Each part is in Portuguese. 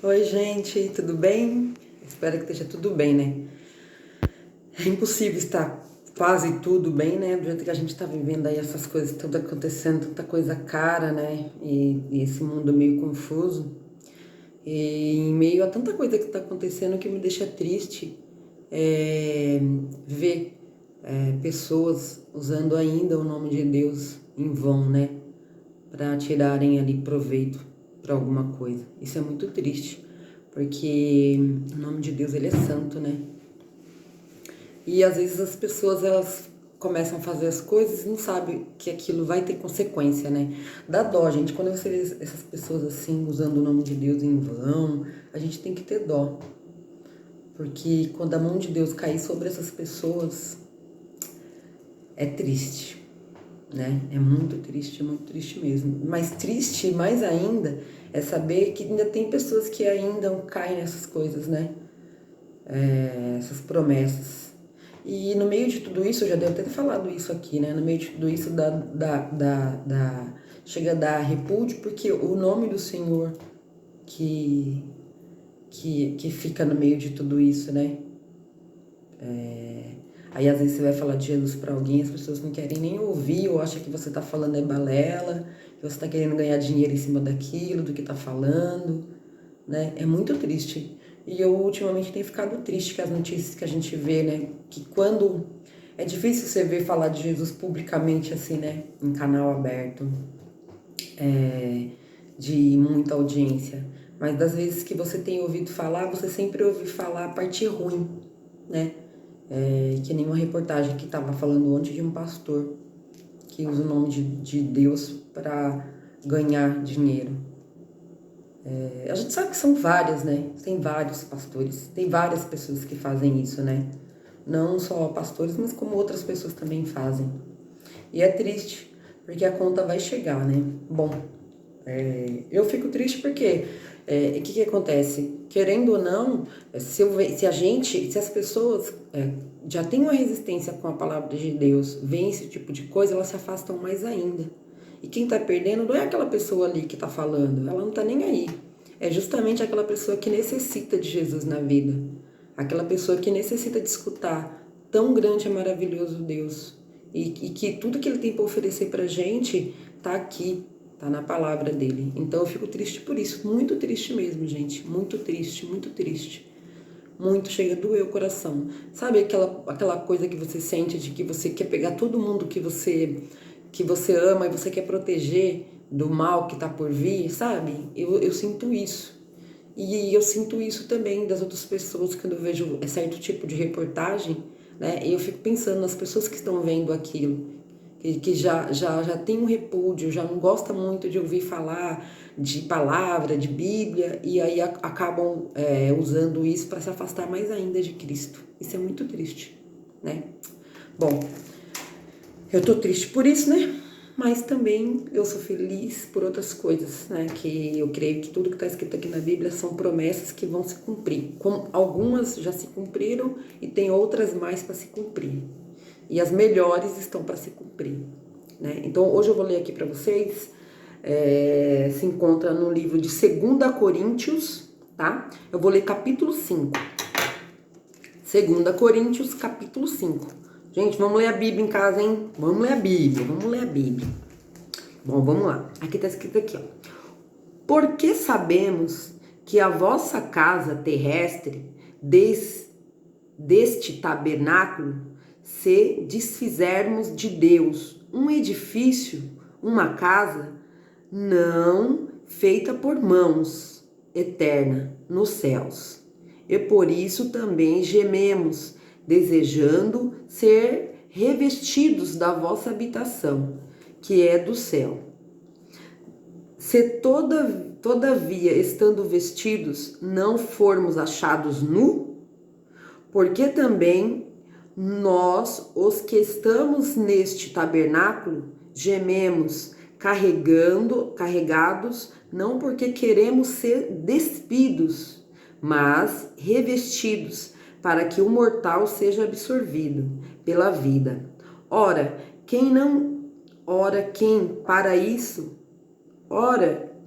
Oi, gente, tudo bem? Espero que esteja tudo bem, né? É impossível estar quase tudo bem, né? Do jeito que a gente tá vivendo aí, essas coisas tudo acontecendo, tanta coisa cara, né? E esse mundo meio confuso. E em meio a tanta coisa que tá acontecendo que me deixa triste é ver pessoas usando ainda o nome de Deus em vão, né? Para tirarem ali proveito para alguma coisa. Isso é muito triste, porque o nome de Deus ele é santo, né? E às vezes as pessoas elas começam a fazer as coisas e não sabem que aquilo vai ter consequência, né? Dá dó, gente. Quando você vê essas pessoas assim usando o nome de Deus em vão, a gente tem que ter dó. Porque quando a mão de Deus cair sobre essas pessoas, é triste, né? É muito triste mesmo. Mas triste mais ainda é saber que ainda tem pessoas que ainda caem nessas coisas, né? Essas promessas. E no meio de tudo isso, eu já devo ter falado isso aqui, né? No meio de tudo isso chega a dar repúdio, porque o nome do Senhor que fica no meio de tudo isso, né? Aí às vezes você vai falar de Jesus para alguém, as pessoas não querem nem ouvir, ou acham que você tá falando é balela, que você tá querendo ganhar dinheiro em cima daquilo, do que tá falando, né? É muito triste. E eu ultimamente tenho ficado triste com as notícias que a gente vê, né? Que quando é difícil você ver falar de Jesus publicamente assim, né? Em canal aberto, de muita audiência. Mas das vezes que você tem ouvido falar, você sempre ouve falar a parte ruim, né? Que nem uma reportagem que estava falando ontem de um pastor que usa o nome de Deus para ganhar dinheiro. A gente sabe que são várias, né? Tem vários pastores, tem várias pessoas que fazem isso, né? Não só pastores, mas como outras pessoas também fazem. E é triste, porque a conta vai chegar, né? Bom, eu fico triste porque o que acontece? Querendo ou não, se as pessoas já têm uma resistência com a palavra de Deus, veem esse tipo de coisa, elas se afastam mais ainda. E quem tá perdendo não é aquela pessoa ali que tá falando, ela não tá nem aí. É justamente aquela pessoa que necessita de Jesus na vida. Aquela pessoa que necessita de escutar tão grande e maravilhoso Deus. E que tudo que ele tem para oferecer pra gente tá aqui, tá na palavra dele. Então eu fico triste por isso, muito triste mesmo, gente. Muito triste, muito triste. Muito, chega a doer o coração. Sabe aquela coisa que você sente de que você quer pegar todo mundo que você ama e você quer proteger do mal que tá por vir, sabe? Eu sinto isso. E eu sinto isso também das outras pessoas quando eu vejo certo tipo de reportagem, né? E eu fico pensando nas pessoas que estão vendo aquilo, que já tem um repúdio, já não gosta muito de ouvir falar de palavra, de Bíblia, e aí acabam usando isso para se afastar mais ainda de Cristo. Isso é muito triste, né? Bom, eu tô triste por isso, né? Mas também eu sou feliz por outras coisas, né? Que eu creio que tudo que está escrito aqui na Bíblia são promessas que vão se cumprir. Como algumas já se cumpriram e tem outras mais para se cumprir. E as melhores estão para se cumprir, né? Então hoje eu vou ler aqui para vocês, se encontra no livro de 2 Coríntios, tá? Eu vou ler capítulo 5. 2 Coríntios, capítulo 5. Gente, vamos ler a Bíblia em casa, hein? Vamos ler a Bíblia, vamos ler a Bíblia. Bom, vamos lá. Aqui tá escrito aqui, ó. Porque sabemos que a vossa casa terrestre, deste tabernáculo, se desfizermos de Deus um edifício, uma casa, não feita por mãos, eterna, nos céus. E por isso também gememos, desejando ser revestidos da vossa habitação, que é do céu. Se todavia, estando vestidos, não formos achados nu, porque também nós, os que estamos neste tabernáculo, gememos, carregados, não porque queremos ser despidos, mas revestidos, para que o mortal seja absorvido pela vida. Ora, quem para isso,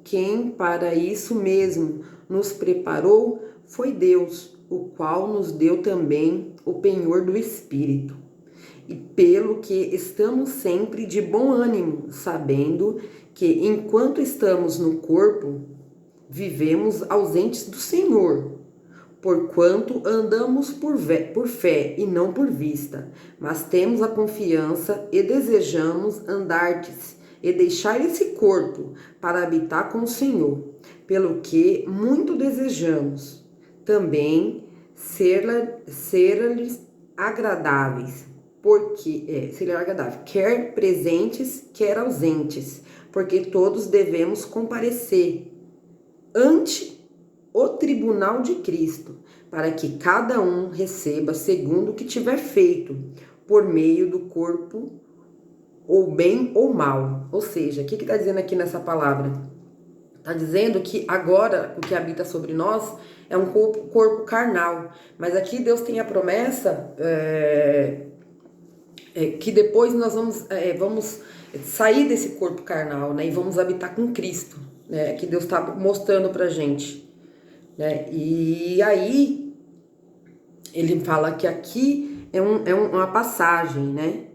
quem para isso mesmo nos preparou foi Deus, o qual nos deu também o penhor do Espírito. E pelo que estamos sempre de bom ânimo, sabendo que enquanto estamos no corpo, vivemos ausentes do Senhor, porquanto andamos por fé e não por vista, mas temos a confiança e desejamos andardes e deixar esse corpo para habitar com o Senhor, pelo que muito desejamos também ser-lhes agradáveis, ser agradável, quer presentes, quer ausentes, porque todos devemos comparecer ante o tribunal de Cristo, para que cada um receba segundo o que tiver feito, por meio do corpo, ou bem ou mal. Ou seja, o que está dizendo aqui nessa palavra? Está dizendo que agora o que habita sobre nós é um corpo carnal, mas aqui Deus tem a promessa que depois nós vamos sair desse corpo carnal, né, e vamos habitar com Cristo, né, que Deus está mostrando pra gente, né, e aí ele fala que aqui é uma passagem, né,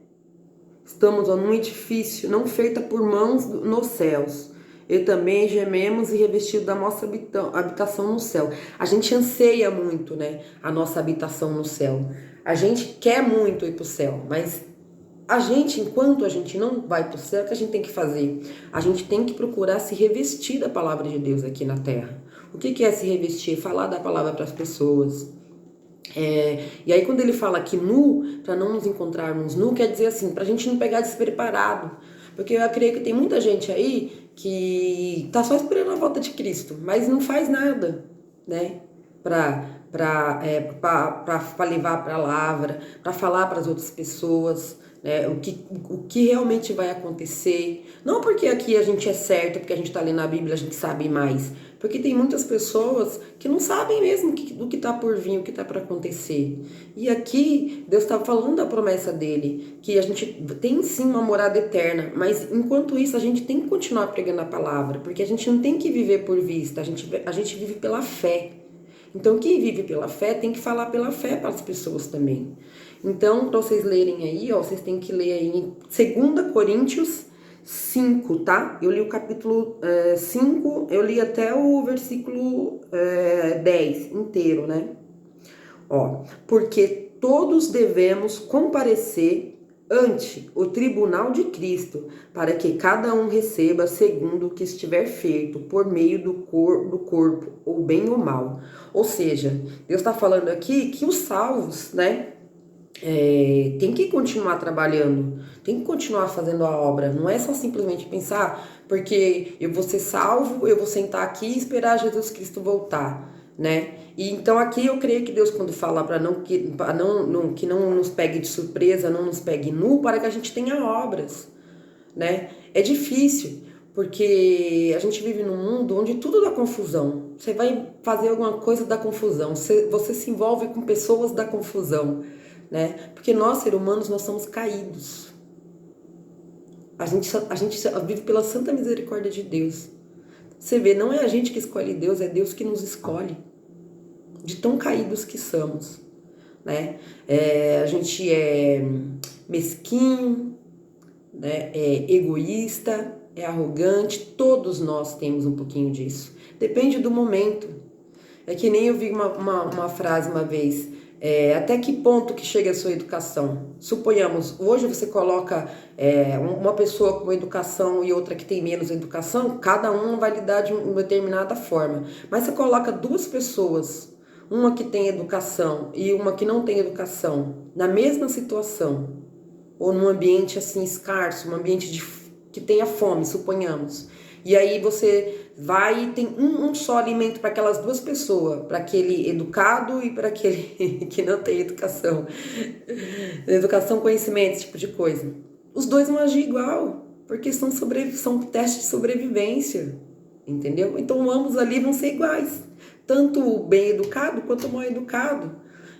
estamos num edifício não feita por mãos nos céus, e também gememos e revestidos da nossa habitação no céu. A gente anseia muito, né, a nossa habitação no céu, a gente quer muito ir pro céu, mas a gente, enquanto a gente não vai para o céu, o que a gente tem que fazer? A gente tem que procurar se revestir da palavra de Deus aqui na terra. O que é se revestir? Falar da palavra para as pessoas. E aí quando ele fala aqui nu, para não nos encontrarmos nu, quer dizer assim, para a gente não pegar despreparado. Porque eu creio que tem muita gente aí que tá só esperando a volta de Cristo, mas não faz nada, né? Para levar a palavra, para falar para as outras pessoas, né, o que realmente vai acontecer. Não porque aqui a gente é certo, porque a gente está lendo a Bíblia, a gente sabe mais. Porque tem muitas pessoas que não sabem mesmo do que está por vir, o que está para acontecer. E aqui Deus está falando da promessa dele, que a gente tem sim uma morada eterna, mas enquanto isso a gente tem que continuar pregando a palavra, porque a gente não tem que viver por vista, a gente vive pela fé. Então, quem vive pela fé tem que falar pela fé para as pessoas também. Então, para vocês lerem aí, ó, vocês têm que ler aí em 2 Coríntios 5, tá? Eu li o capítulo 5, eu li até o versículo 10 inteiro, né? Ó, porque todos devemos comparecer ante o tribunal de Cristo, para que cada um receba segundo o que estiver feito, por meio do corpo, ou bem ou mal. Ou seja, Deus está falando aqui que os salvos, né, tem que continuar trabalhando, tem que continuar fazendo a obra. Não é só simplesmente pensar, porque eu vou ser salvo, eu vou sentar aqui e esperar Jesus Cristo voltar, né? E então aqui eu creio que Deus, quando fala que não nos pegue de surpresa, não nos pegue nu, para que a gente tenha obras, né? É difícil, porque a gente vive num mundo onde tudo dá confusão. Você vai fazer alguma coisa da confusão, você se envolve com pessoas da confusão, né? Porque nós, seres humanos, nós somos caídos. A gente vive pela santa misericórdia de Deus. Você vê, não é a gente que escolhe Deus, é Deus que nos escolhe. De tão caídos que somos, né? A gente é mesquinho, né? É egoísta, é arrogante, todos nós temos um pouquinho disso. Depende do momento. É que nem eu vi uma frase uma vez, até que ponto que chega a sua educação? Suponhamos, hoje você coloca uma pessoa com educação e outra que tem menos educação, cada um vai lidar de uma determinada forma. Mas você coloca duas pessoas, uma que tem educação e uma que não tem educação, na mesma situação, ou num ambiente assim escasso, um ambiente que tenha fome, suponhamos. E aí você vai e tem um só alimento para aquelas duas pessoas, para aquele educado e para aquele que não tem educação. Educação, conhecimento, esse tipo de coisa. Os dois vão agir igual, porque são testes de sobrevivência, entendeu? Então ambos ali vão ser iguais, tanto o bem educado quanto o mal educado.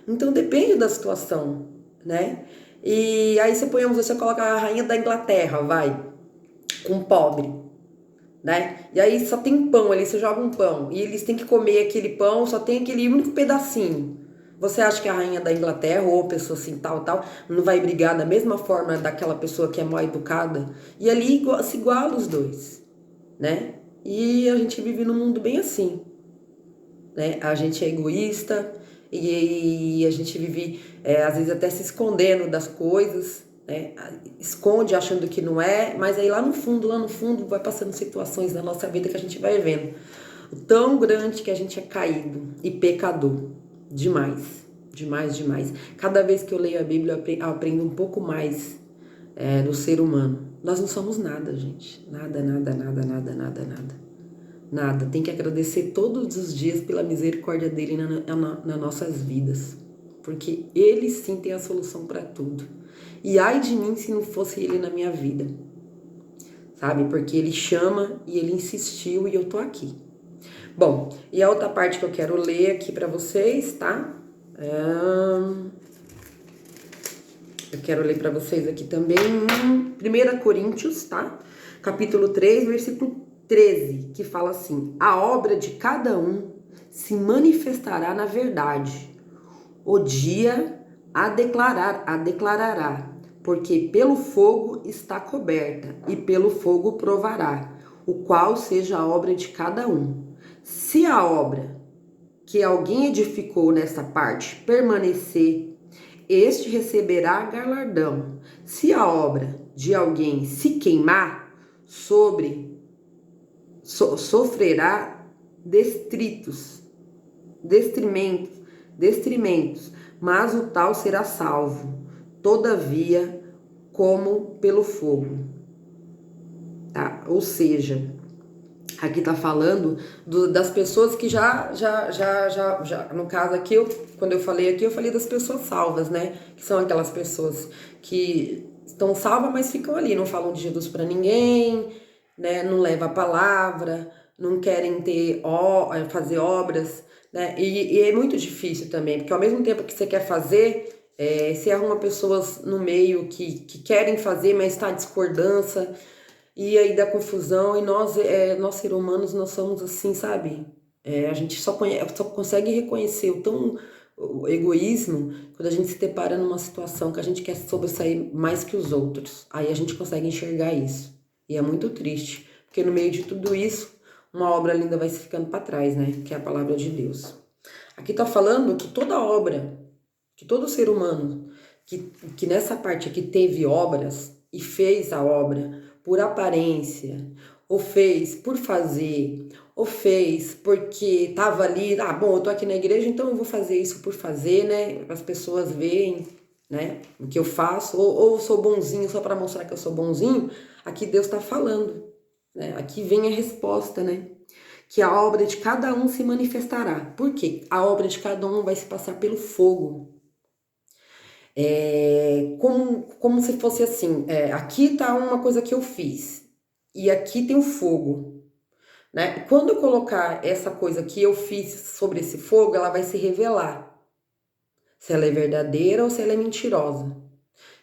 Então depende da situação, né? E aí você coloca a rainha da Inglaterra, vai, com um pobre, né? E aí só tem pão ali, você joga um pão e eles têm que comer aquele pão, só tem aquele único pedacinho. Você acha que a rainha da Inglaterra ou pessoa assim tal, não vai brigar da mesma forma daquela pessoa que é mal educada? E ali se iguala os dois, né? E a gente vive num mundo bem assim, né? A gente é egoísta e a gente vive, às vezes, até se escondendo das coisas, né? Esconde achando que não é, mas aí lá no fundo, vai passando situações na nossa vida que a gente vai vendo o tão grande que a gente é caído e pecador. Demais, demais, demais. Cada vez que eu leio a Bíblia, eu aprendo um pouco mais do ser humano. Nós não somos nada, gente. Nada, nada, nada, nada, nada, nada. Nada, tem que agradecer todos os dias pela misericórdia dele nas nossas vidas, porque ele sim tem a solução para tudo. E ai de mim se não fosse ele na minha vida, sabe? Porque ele chama e ele insistiu e eu tô aqui. Bom, e a outra parte que eu quero ler aqui para vocês, tá? Eu quero ler para vocês aqui também 1 Coríntios, tá? Capítulo 3, versículo 13, que fala assim: a obra de cada um se manifestará na verdade. O dia a declarará, porque pelo fogo está coberta, e pelo fogo provará, o qual seja a obra de cada um. Se a obra que alguém edificou nessa parte permanecer, este receberá galardão. Se a obra de alguém se queimar, sofrerá destrimentos, mas o tal será salvo, todavia, como pelo fogo. Tá? Ou seja, aqui tá falando das pessoas que já, no caso aqui, quando eu falei aqui, eu falei das pessoas salvas, né? Que são aquelas pessoas que estão salvas, mas ficam ali, não falam de Jesus para ninguém, né? Não levam a palavra, não querem fazer obras, né? E é muito difícil também, porque ao mesmo tempo que você quer fazer, você arruma pessoas no meio que querem fazer, mas está em discordância, e aí dá confusão, e nós seres humanos, nós somos assim, sabe? A gente só consegue reconhecer o egoísmo quando a gente se depara numa situação que a gente quer sobressair mais que os outros. Aí a gente consegue enxergar isso. E é muito triste, porque no meio de tudo isso, uma obra linda vai se ficando para trás, né? Que é a palavra de Deus. Aqui tá falando que toda obra, que todo ser humano, que nessa parte aqui teve obras e fez a obra por aparência, ou fez por fazer, ou fez porque tava ali, bom, eu tô aqui na igreja, então eu vou fazer isso por fazer, né? Para as pessoas verem, né, o que eu faço, ou eu sou bonzinho só para mostrar que eu sou bonzinho. Aqui Deus tá falando, né? Aqui vem a resposta, né? Que a obra de cada um se manifestará. Por quê? A obra de cada um vai se passar pelo fogo. Como se fosse assim, aqui tá uma coisa que eu fiz, e aqui tem o fogo, né? Quando eu colocar essa coisa que eu fiz sobre esse fogo, ela vai se revelar, se ela é verdadeira ou se ela é mentirosa.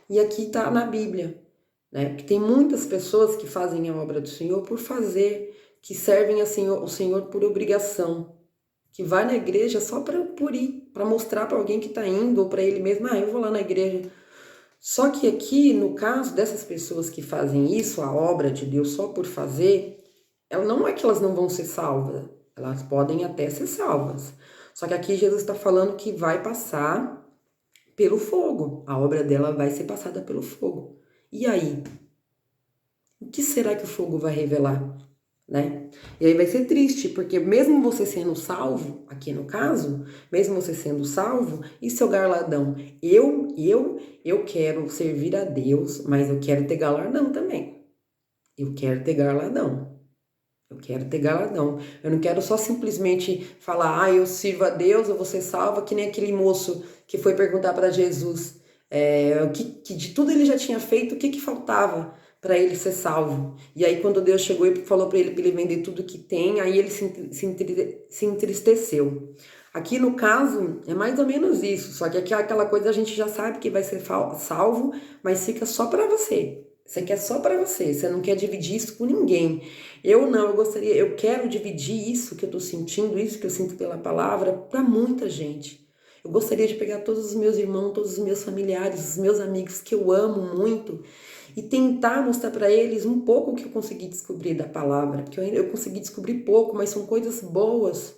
E aqui tá na Bíblia, né? Que tem muitas pessoas que fazem a obra do Senhor por fazer, que servem o Senhor por obrigação, que vai na igreja só por ir, para mostrar para alguém que tá indo, ou para ele mesmo, eu vou lá na igreja. Só que aqui, no caso dessas pessoas que fazem isso, a obra de Deus só por fazer, não é que elas não vão ser salvas, elas podem até ser salvas. Só que aqui Jesus está falando que vai passar pelo fogo, a obra dela vai ser passada pelo fogo. E aí? O que será que o fogo vai revelar? Né? E aí vai ser triste, porque mesmo você sendo salvo, aqui no caso, mesmo você sendo salvo, e seu galardão? Eu quero servir a Deus, mas eu quero ter galardão também. Eu quero ter galardão. Eu quero ter galardão. Eu não quero só simplesmente falar, eu sirvo a Deus, eu vou ser salva, que nem aquele moço que foi perguntar para Jesus que de tudo ele já tinha feito, o que faltava para ele ser salvo. E aí quando Deus chegou e falou para ele vender tudo que tem, aí ele se entristeceu. Aqui no caso é mais ou menos isso, só que aqui aquela coisa a gente já sabe que vai ser salvo, mas fica só para você. Você quer só para você, você não quer dividir isso com ninguém. Eu não, eu quero dividir isso que eu tô sentindo, isso que eu sinto pela palavra, para muita gente. Eu gostaria de pegar todos os meus irmãos, todos os meus familiares, os meus amigos que eu amo muito e tentar mostrar para eles um pouco o que eu consegui descobrir da palavra, porque eu consegui descobrir pouco, mas são coisas boas,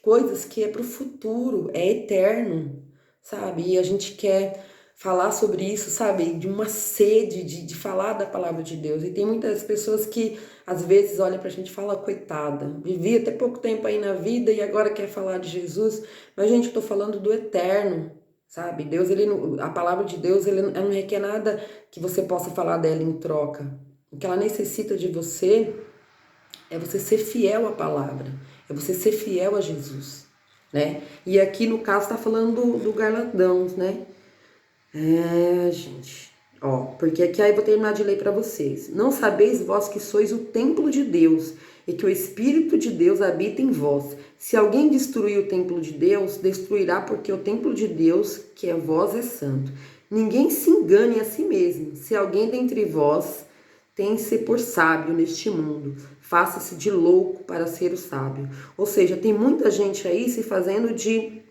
coisas que é para o futuro, é eterno, sabe? E a gente quer falar sobre isso, sabe? De uma sede de falar da palavra de Deus. E tem muitas pessoas que às vezes olham pra gente e falam, coitada, vivi até pouco tempo aí na vida e agora quer falar de Jesus. Mas, gente, eu tô falando do eterno, sabe? Deus, a palavra de Deus, ela não requer nada que você possa falar dela em troca. O que ela necessita de você é você ser fiel à palavra, é você ser fiel a Jesus, né? E aqui no caso tá falando do galardão, né? Gente, ó, porque aqui aí eu vou terminar de ler para vocês. Não sabeis vós que sois o templo de Deus e que o Espírito de Deus habita em vós. Se alguém destruir o templo de Deus, destruirá, porque o templo de Deus, que é vós, é santo. Ninguém se engane a si mesmo. Se alguém dentre vós tem-se por sábio neste mundo, faça-se de louco para ser o sábio. Ou seja, tem muita gente aí se fazendo de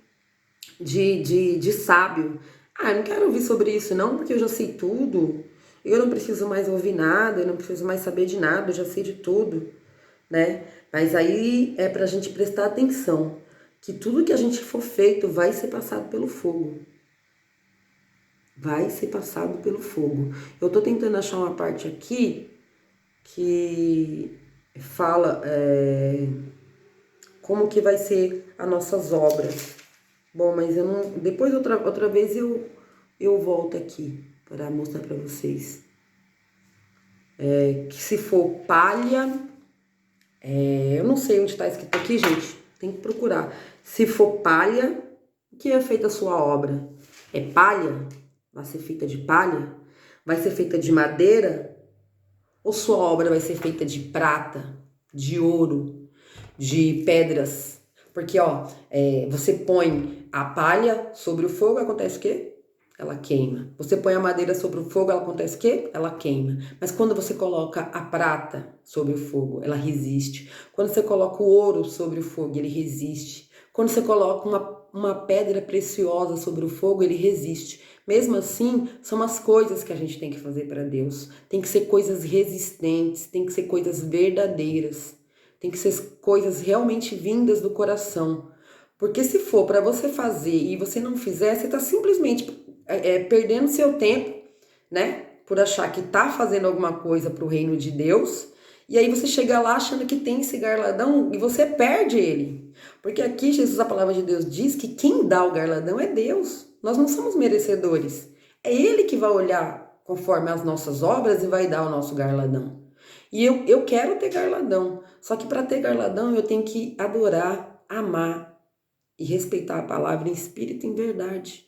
sábio. Eu não quero ouvir sobre isso não, porque eu já sei tudo. Eu não preciso mais ouvir nada, eu não preciso mais saber de nada, eu já sei de tudo, né? Mas aí é pra gente prestar atenção, que tudo que a gente for feito vai ser passado pelo fogo. Vai ser passado pelo fogo. Eu tô tentando achar uma parte aqui que fala como que vai ser as nossas obras. Bom, mas eu não. Depois outra vez eu volto aqui para mostrar para vocês. Que se for palha, eu não sei onde está escrito aqui, gente. Tem que procurar. Se for palha, o que é feita a sua obra? É palha? Vai ser feita de palha? Vai ser feita de madeira? Ou sua obra vai ser feita de prata, de ouro, de pedras? Porque, ó, você põe a palha sobre o fogo, acontece o quê? Ela queima. Você põe a madeira sobre o fogo, ela acontece o quê? Ela queima. Mas quando você coloca a prata sobre o fogo, ela resiste. Quando você coloca o ouro sobre o fogo, ele resiste. Quando você coloca uma pedra preciosa sobre o fogo, ele resiste. Mesmo assim, são as coisas que a gente tem que fazer para Deus. Tem que ser coisas resistentes, tem que ser coisas verdadeiras. Tem que ser coisas realmente vindas do coração. Porque se for para você fazer e você não fizer, você está simplesmente perdendo seu tempo, né? Por achar que tá fazendo alguma coisa pro reino de Deus. E aí você chega lá achando que tem esse galardão e você perde ele. Porque aqui Jesus, a palavra de Deus, diz que quem dá o galardão é Deus. Nós não somos merecedores. É Ele que vai olhar conforme as nossas obras e vai dar o nosso galardão. E eu quero ter galardão. Só que para ter galardão eu tenho que adorar, amar e respeitar a palavra em espírito e em verdade.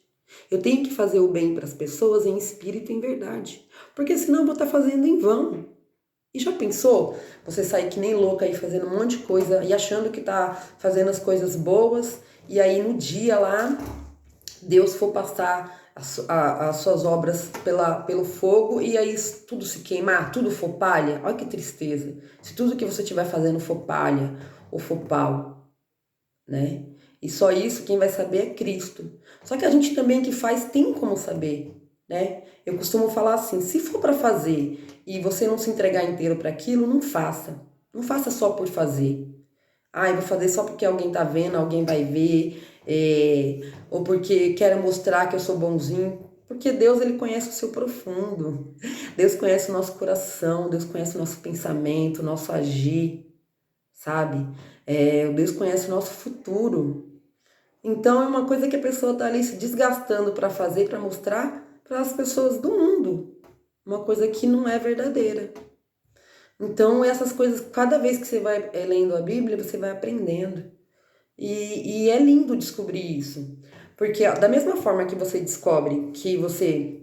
Eu tenho que fazer o bem para as pessoas em espírito e em verdade. Porque senão eu vou estar fazendo em vão. E já pensou? Você sair que nem louca aí fazendo um monte de coisa e achando que tá fazendo as coisas boas. E aí no dia lá, Deus for passar as suas obras pelo fogo e aí tudo se queimar, tudo for palha. Olha que tristeza. Se tudo que você estiver fazendo for palha ou for pau, né? E só isso quem vai saber é Cristo. Só que a gente também que faz tem como saber, né? Eu costumo falar assim, se for para fazer e você não se entregar inteiro para aquilo, não faça. Não faça só por fazer. Eu vou fazer só porque alguém tá vendo, alguém vai ver, ou porque quero mostrar que eu sou bonzinho. Porque Deus, ele conhece o seu profundo. Deus conhece o nosso coração, Deus conhece o nosso pensamento, o nosso agir, sabe? Deus conhece o nosso futuro. Então é uma coisa que a pessoa tá ali se desgastando para fazer, para mostrar para as pessoas do mundo. Uma coisa que não é verdadeira. Então essas coisas, cada vez que você vai lendo a Bíblia, você vai aprendendo. E é lindo descobrir isso. Porque ó, da mesma forma que você descobre que você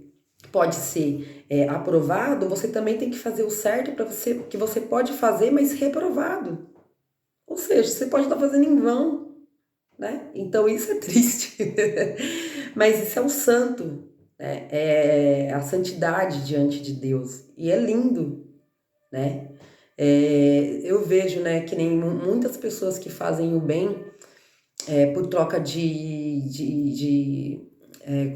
pode ser aprovado, você também tem que fazer o certo para você, que você pode fazer, mas reprovado. Ou seja, você pode estar fazendo em vão, né? Então isso é triste. Mas isso é o santo. né? É a santidade diante de Deus. E é lindo, né? Eu vejo, né, que nem muitas pessoas que fazem o bem por troca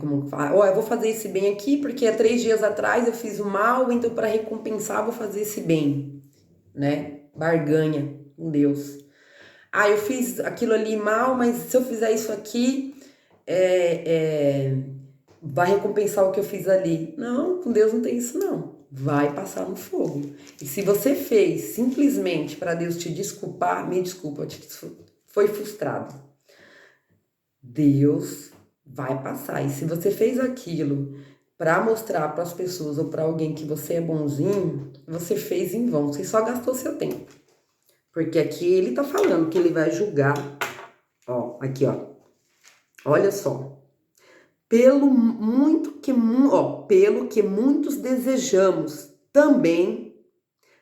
como fala, eu vou fazer esse bem aqui porque há 3 dias atrás eu fiz o mal, então para recompensar vou fazer esse bem, né? Barganha com Deus. Eu fiz aquilo ali mal, mas se eu fizer isso aqui, vai recompensar o que eu fiz ali. Não, com Deus não tem isso não. Vai passar no fogo. E se você fez simplesmente para Deus te desculpar, me desculpa, foi frustrado. Deus vai passar. E se você fez aquilo para mostrar para as pessoas ou para alguém que você é bonzinho, você fez em vão. Você só gastou seu tempo. Porque aqui ele tá falando que ele vai julgar. Ó, aqui, ó. Olha só. Pelo que muitos desejamos, também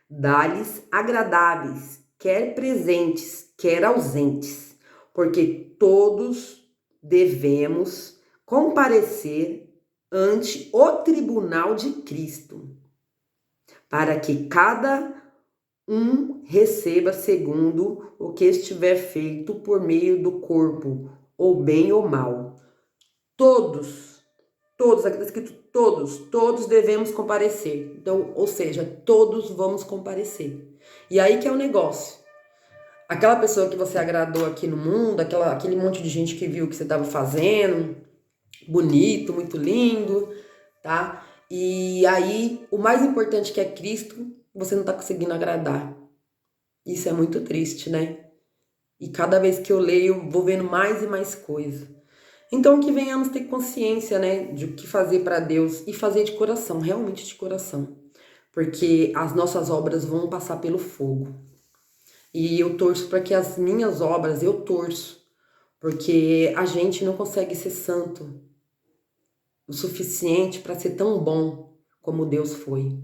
dá-lhes agradáveis, quer presentes, quer ausentes, porque todos devemos comparecer ante o tribunal de Cristo, para que cada um receba segundo o que estiver feito por meio do corpo, ou bem ou mal. Todos, aqui está escrito todos devemos comparecer. Então, ou seja, todos vamos comparecer. E aí que é o negócio. Aquela pessoa que você agradou aqui no mundo, aquele monte de gente que viu o que você estava fazendo, bonito, muito lindo, tá? E aí, o mais importante que é Cristo, você não está conseguindo agradar. Isso é muito triste, né? E cada vez que eu leio, vou vendo mais e mais coisa. Então, que venhamos ter consciência, né, de o que fazer para Deus e fazer de coração, realmente de coração. Porque as nossas obras vão passar pelo fogo. E eu torço para que as minhas obras, eu torço, porque a gente não consegue ser santo o suficiente para ser tão bom como Deus foi.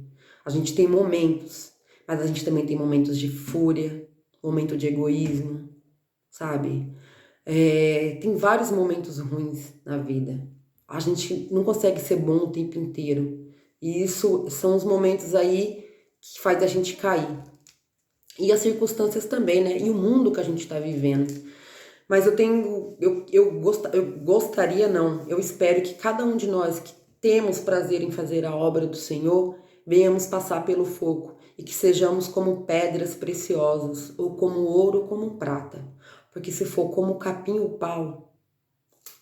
A gente tem momentos, mas a gente também tem momentos de fúria, momento de egoísmo, sabe? Tem vários momentos ruins na vida. A gente não consegue ser bom o tempo inteiro. E isso são os momentos aí que faz a gente cair. E as circunstâncias também, né? E o mundo que a gente está vivendo. Mas eu gostaria não, eu espero que cada um de nós que temos prazer em fazer a obra do Senhor, venhamos passar pelo fogo e que sejamos como pedras preciosas, ou como ouro ou como prata. Porque se for como o capim ou o pau,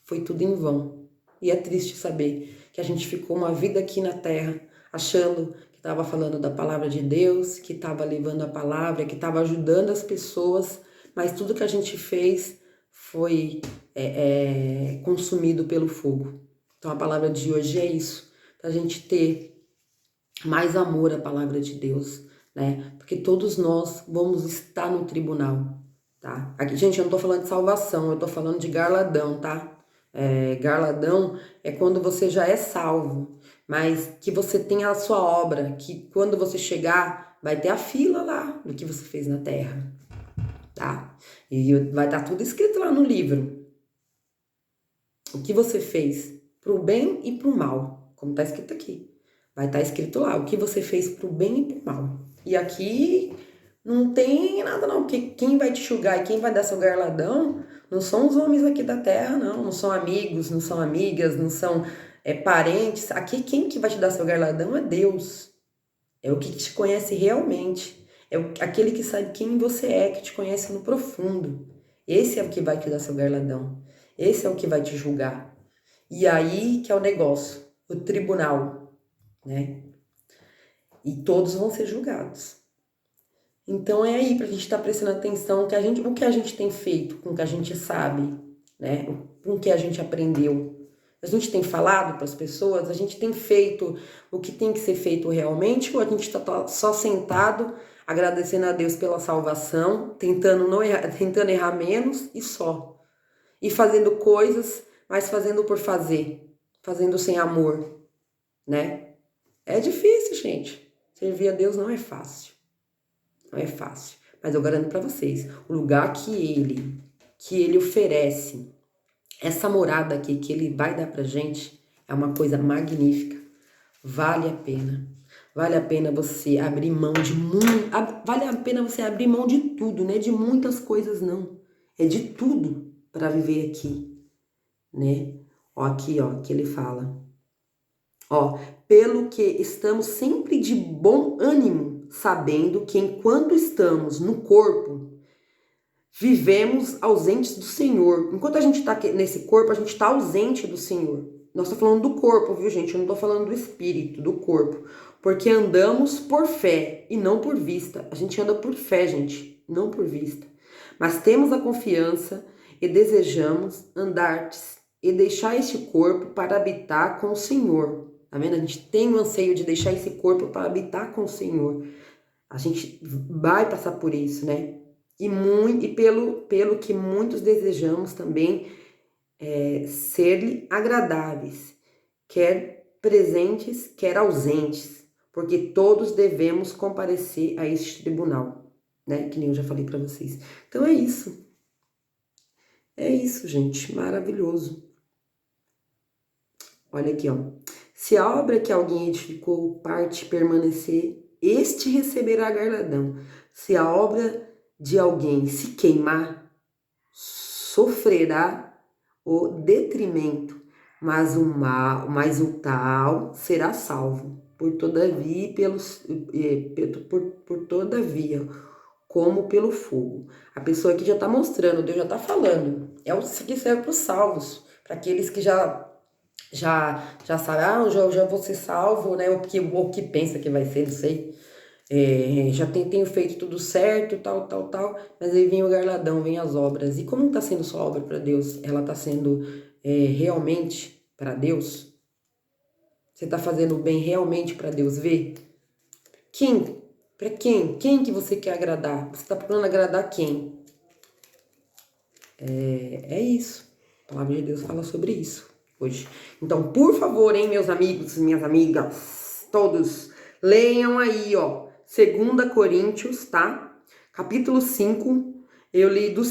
foi tudo em vão. E é triste saber que a gente ficou uma vida aqui na terra achando que estava falando da palavra de Deus, que estava levando a palavra, que estava ajudando as pessoas, mas tudo que a gente fez foi consumido pelo fogo. Então a palavra de hoje é isso, para a gente ter mais amor à palavra de Deus, né? Porque todos nós vamos estar no tribunal, tá? Aqui, gente, eu não tô falando de salvação, eu tô falando de garladão, tá? Garladão é quando você já é salvo, mas que você tenha a sua obra, que quando você chegar, vai ter a fila lá do que você fez na terra, tá? E vai estar tudo escrito lá no livro. O que você fez pro bem e pro mal, como tá escrito aqui. Vai estar escrito lá, o que você fez pro bem e pro mal. E aqui não tem nada não, porque quem vai te julgar e quem vai dar seu garladão não são os homens aqui da terra, não são amigos, não são amigas, não são parentes. Aqui quem que vai te dar seu garladão é Deus. É o que te conhece realmente. Aquele que sabe quem você é, que te conhece no profundo. Esse é o que vai te dar seu garladão. Esse é o que vai te julgar. E aí que é o negócio, o tribunal, né? E todos vão ser julgados. Então é aí pra gente estar prestando atenção que o que a gente tem feito com o que a gente sabe, né? Com o que a gente aprendeu. A gente tem falado para as pessoas, a gente tem feito o que tem que ser feito realmente, ou a gente está só sentado agradecendo a Deus pela salvação, tentando errar menos e só. E fazendo coisas, mas fazendo por fazer, fazendo sem amor, né? É difícil, gente. Servir a Deus não é fácil. Não é fácil. Mas eu garanto para vocês, o lugar que ele oferece, essa morada aqui que ele vai dar pra gente, É uma coisa magnífica. Vale a pena. Vale a pena você abrir mão de muito. Vale a pena você abrir mão de tudo, né? De muitas coisas, não. É de tudo para viver aqui, né? Ó, aqui, ó, que ele fala. Ó, pelo que estamos sempre de bom ânimo, sabendo que enquanto estamos no corpo, vivemos ausentes do Senhor. Enquanto a gente está nesse corpo, a gente está ausente do Senhor. Nós estamos falando do corpo, viu, gente? Eu não estou falando do espírito, do corpo. Porque andamos por fé e não por vista. A gente anda por fé, gente, não por vista. Mas temos a confiança e desejamos andar e deixar este corpo para habitar com o Senhor. Tá vendo? A gente tem o anseio de deixar esse corpo para habitar com o Senhor. A gente vai passar por isso, né? E pelo que muitos desejamos também ser-lhe agradáveis, quer presentes, quer ausentes, porque todos devemos comparecer a este tribunal, né? Que nem eu já falei para vocês. Então é isso. É isso, gente. Maravilhoso. Olha aqui, ó. Se a obra que alguém edificou parte permanecer, este receberá galardão. Se a obra de alguém se queimar, sofrerá o detrimento, mas o tal será salvo, por todavia por todavia, como pelo fogo. A pessoa aqui já está mostrando, Deus já está falando. Isso que serve para os salvos, para aqueles que já sabem, já vou ser salvo, né? O que pensa que vai ser, não sei. Já tenho feito tudo certo, tal, mas aí vem o garladão, vem as obras. E como não está sendo só obra para Deus, ela está sendo realmente para Deus? Você está fazendo o bem realmente para Deus ver? Quem? Para quem? Quem que você quer agradar? Você está procurando agradar quem? É isso. A palavra de Deus fala sobre isso hoje. Então, por favor, hein, meus amigos, minhas amigas, todos, leiam aí, ó, 2 Coríntios, tá? Capítulo 5, eu li do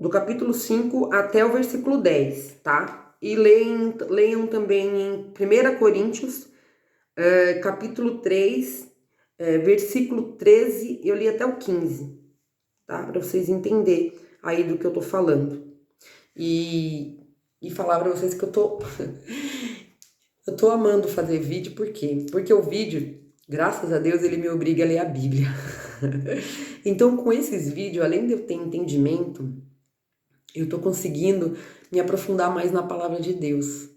capítulo 5 até o versículo 10, tá? E leiam também em 1 Coríntios, capítulo 3, versículo 13, eu li até o 15, tá? Para vocês entenderem aí do que eu tô falando. E falar pra vocês que eu tô amando fazer vídeo, por quê? Porque o vídeo, graças a Deus, ele me obriga a ler a Bíblia. Então, com esses vídeos, além de eu ter entendimento, eu tô conseguindo me aprofundar mais na palavra de Deus,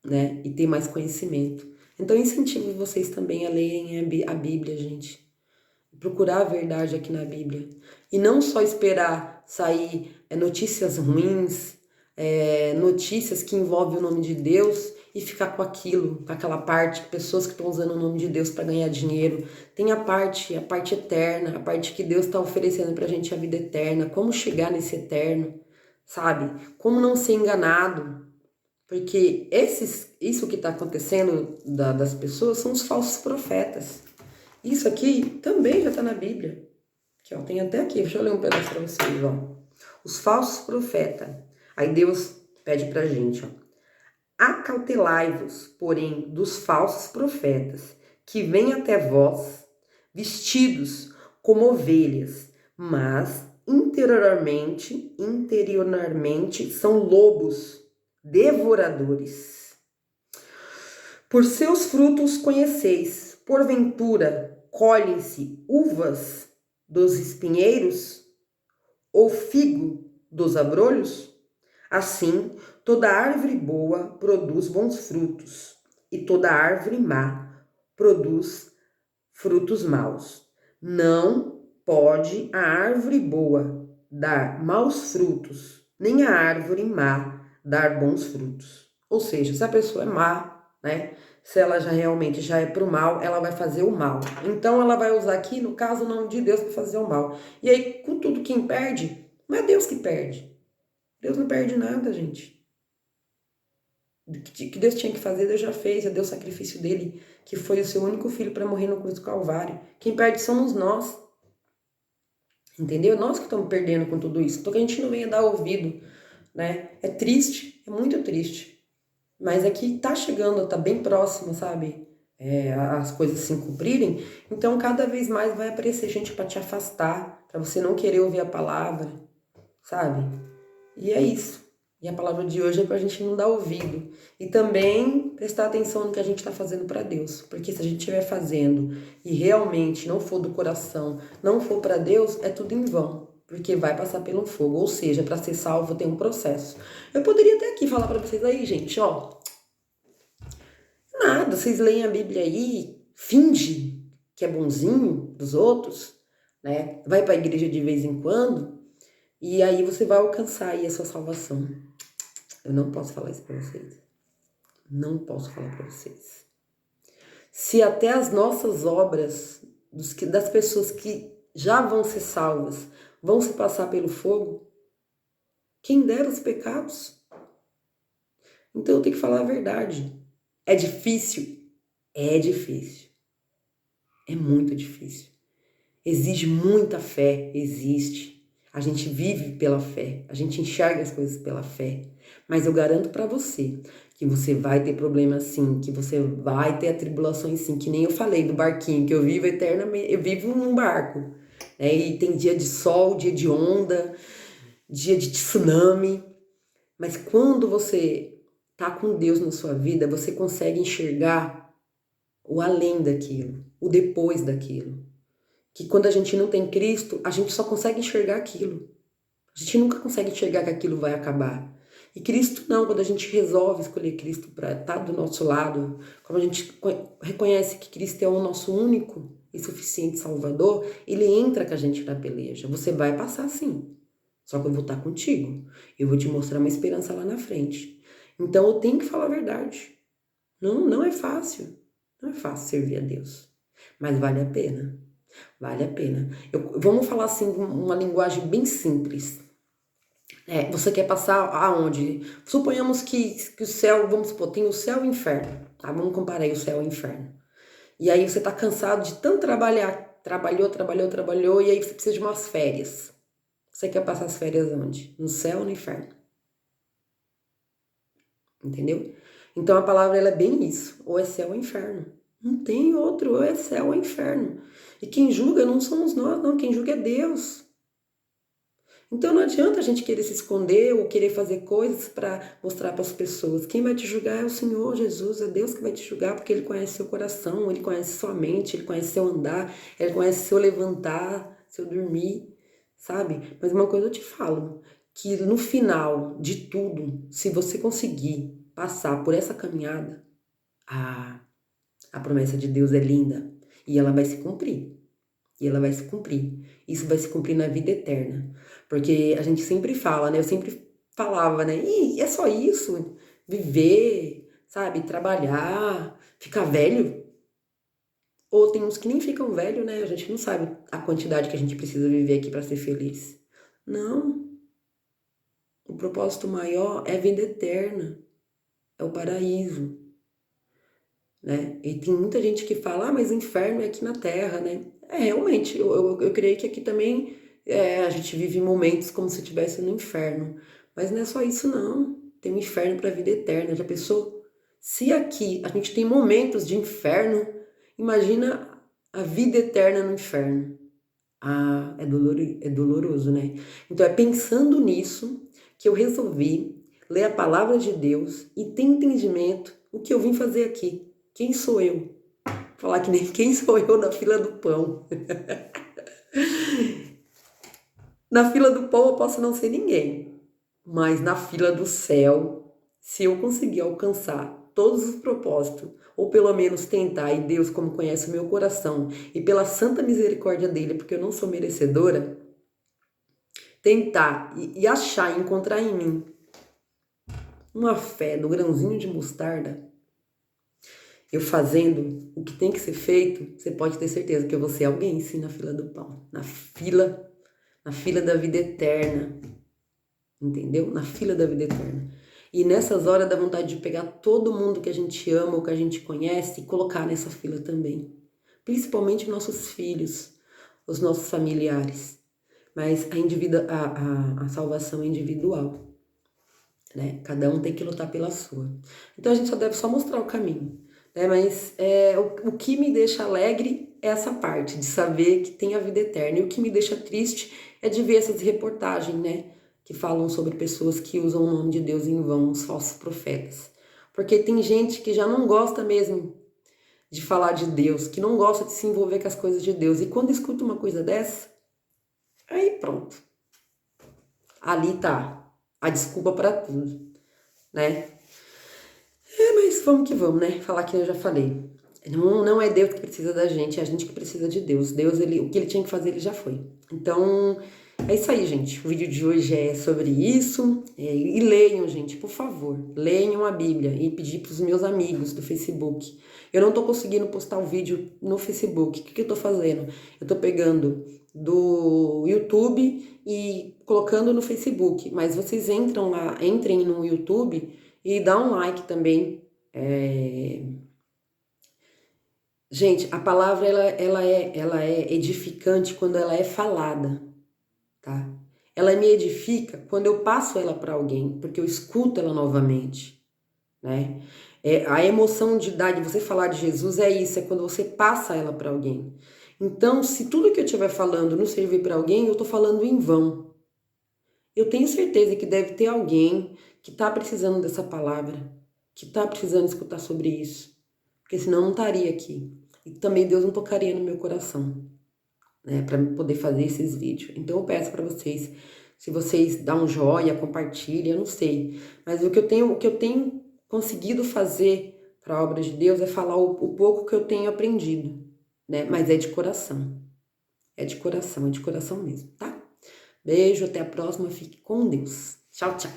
né? E ter mais conhecimento. Então, eu incentivo vocês também a lerem a Bíblia, gente. Procurar a verdade aqui na Bíblia. E não só esperar sair notícias ruins, notícias que envolvem o nome de Deus e ficar com aquilo, com aquela parte, pessoas que estão usando o nome de Deus para ganhar dinheiro. Tem a parte eterna, a parte que Deus está oferecendo pra gente a vida eterna, como chegar nesse eterno, sabe? Como não ser enganado. Porque isso que está acontecendo das pessoas são os falsos profetas. Isso aqui também já está na Bíblia. Aqui, ó, tem até aqui, deixa eu ler um pedaço para vocês, ó. Os falsos profetas. Aí Deus pede pra gente, ó. Acautelai-vos, porém, dos falsos profetas, que vêm até vós, vestidos como ovelhas, mas interiormente são lobos, devoradores. Por seus frutos conheceis, porventura, colhem-se uvas dos espinheiros, ou figo dos abrolhos? Assim, toda árvore boa produz bons frutos, e toda árvore má produz frutos maus. Não pode a árvore boa dar maus frutos, nem a árvore má dar bons frutos. Ou seja, se a pessoa é má, né? Se ela realmente já é pro mal, ela vai fazer o mal. Então ela vai usar aqui, no caso, o nome de Deus para fazer o mal. E aí, com tudo, quem perde, não é Deus que perde. Deus não perde nada, gente. O que Deus tinha que fazer, Deus já fez. Deu o sacrifício dele, que foi o seu único filho para morrer no cruz do Calvário. Quem perde somos nós. Entendeu? Nós que estamos perdendo com tudo isso. Porque a gente não venha dar ouvido, né? É triste, é muito triste. Mas aqui tá chegando, tá bem próximo, sabe? As coisas se cumprirem. Então, cada vez mais vai aparecer gente para te afastar, para você não querer ouvir a palavra, sabe? E é isso. E a palavra de hoje é pra gente não dar ouvido. E também prestar atenção no que a gente está fazendo para Deus. Porque se a gente estiver fazendo e realmente não for do coração, não for para Deus, é tudo em vão. Porque vai passar pelo fogo. Ou seja, para ser salvo tem um processo. Eu poderia até aqui falar para vocês aí, gente, ó. Nada, vocês leem a Bíblia aí, finge que é bonzinho dos outros, né? Vai para a igreja de vez em quando. E aí você vai alcançar aí a sua salvação. Eu não posso falar isso para vocês. Não posso falar para vocês. Se até as nossas obras, das pessoas que já vão ser salvas, vão se passar pelo fogo, quem dera os pecados. Então eu tenho que falar a verdade. É difícil? É difícil. É muito difícil. Exige muita fé, existe. A gente vive pela fé, a gente enxerga as coisas pela fé. Mas eu garanto para você que você vai ter problemas sim, que você vai ter atribulações sim, que nem eu falei do barquinho, que eu vivo eternamente, eu vivo num barco, né? E tem dia de sol, dia de onda, dia de tsunami. Mas quando você tá com Deus na sua vida, você consegue enxergar o além daquilo, o depois daquilo. Que quando a gente não tem Cristo, a gente só consegue enxergar aquilo. A gente nunca consegue enxergar que aquilo vai acabar. E Cristo não, quando a gente resolve escolher Cristo para estar do nosso lado, quando a gente reconhece que Cristo é o nosso único e suficiente Salvador, ele entra com a gente na peleja. Você vai passar sim, só que eu vou estar contigo. Eu vou te mostrar uma esperança lá na frente. Então eu tenho que falar a verdade. Não é fácil. Não é fácil servir a Deus. Mas vale a pena. Vale a pena. Vamos falar assim, uma linguagem bem simples. Você quer passar aonde? Suponhamos que o céu, vamos supor, tem o céu e o inferno. Tá? Vamos comparar aí o céu e o inferno. E aí você tá cansado de tanto trabalhar. Trabalhou, e aí você precisa de umas férias. Você quer passar as férias onde? No céu ou no inferno? Entendeu? Então a palavra ela é bem isso. Ou é céu ou inferno. Não tem outro, ou é céu ou inferno. E quem julga não somos nós, não. Quem julga é Deus. Então não adianta a gente querer se esconder ou querer fazer coisas para mostrar para as pessoas. Quem vai te julgar é o Senhor Jesus, é Deus que vai te julgar, porque Ele conhece seu coração, Ele conhece sua mente, Ele conhece seu andar, Ele conhece seu levantar, seu dormir, sabe? Mas uma coisa eu te falo, que no final de tudo, se você conseguir passar por essa caminhada, a promessa de Deus é linda e ela vai se cumprir. E ela vai se cumprir. Isso vai se cumprir na vida eterna. Porque a gente sempre fala, né? Eu sempre falava, né? E é só isso? Viver, sabe? Trabalhar, ficar velho? Ou tem uns que nem ficam velho, né? A gente não sabe a quantidade que a gente precisa viver aqui para ser feliz. Não. O propósito maior é a vida eterna. É o paraíso, né? E tem muita gente que fala, mas o inferno é aqui na Terra, né? Realmente, eu creio que aqui também a gente vive momentos como se estivesse no inferno. Mas não é só isso, não. Tem um inferno para a vida eterna. Já pensou? Se aqui a gente tem momentos de inferno, imagina a vida eterna no inferno. É doloroso, né? Então é pensando nisso que eu resolvi ler a palavra de Deus e ter entendimento o que eu vim fazer aqui. Quem sou eu? Falar que nem quem sou eu na fila do pão. Na fila do pão eu posso não ser ninguém, mas na fila do céu, se eu conseguir alcançar todos os propósitos, ou pelo menos tentar, e Deus, como conhece o meu coração, e pela santa misericórdia dele, porque eu não sou merecedora, tentar e achar e encontrar em mim uma fé no grãozinho de mostarda, eu fazendo o que tem que ser feito, você pode ter certeza que eu vou ser alguém sim na fila do pão, na fila da vida eterna, entendeu? Na fila da vida eterna. E nessas horas dá vontade de pegar todo mundo que a gente ama ou que a gente conhece e colocar nessa fila também. Principalmente nossos filhos, os nossos familiares. Mas a salvação é individual. né? Cada um tem que lutar pela sua. Então a gente só deve só mostrar o caminho, né? Mas o que me deixa alegre é essa parte de saber que tem a vida eterna. E o que me deixa triste é de ver essas reportagens, né? Que falam sobre pessoas que usam o nome de Deus em vão, os falsos profetas. Porque tem gente que já não gosta mesmo de falar de Deus, que não gosta de se envolver com as coisas de Deus. E quando escuta uma coisa dessa, aí pronto. Ali tá a desculpa para tudo, né? Mas vamos que vamos, né? Falar que eu já falei. Não é Deus que precisa da gente, é a gente que precisa de Deus. Deus, o que ele tinha que fazer, ele já foi. Então, é isso aí, gente. O vídeo de hoje é sobre isso. E leiam, gente, por favor. Leiam a Bíblia e pedir para os meus amigos do Facebook. Eu não tô conseguindo postar o vídeo no Facebook. O que eu tô fazendo? Eu tô pegando do YouTube e colocando no Facebook. Mas vocês entram lá, entrem no YouTube e dá um like também. Gente, a palavra ela é edificante quando ela é falada, tá? Ela me edifica quando eu passo ela para alguém, porque eu escuto ela novamente, né? A emoção de dar, de você falar de Jesus é isso, é quando você passa ela para alguém. Então, se tudo que eu estiver falando não servir para alguém, eu estou falando em vão. Eu tenho certeza que deve ter alguém que está precisando dessa palavra, que está precisando escutar sobre isso, porque senão eu não estaria aqui. E também Deus não tocaria no meu coração, né, para poder fazer esses vídeos. Então eu peço para vocês, se vocês dão um joinha, compartilhem, eu não sei, mas o que eu tenho conseguido fazer para a obra de Deus é falar o pouco que eu tenho aprendido, né? Mas é de coração. É de coração mesmo, tá? Beijo, até a próxima, fique com Deus. Tchau, tchau.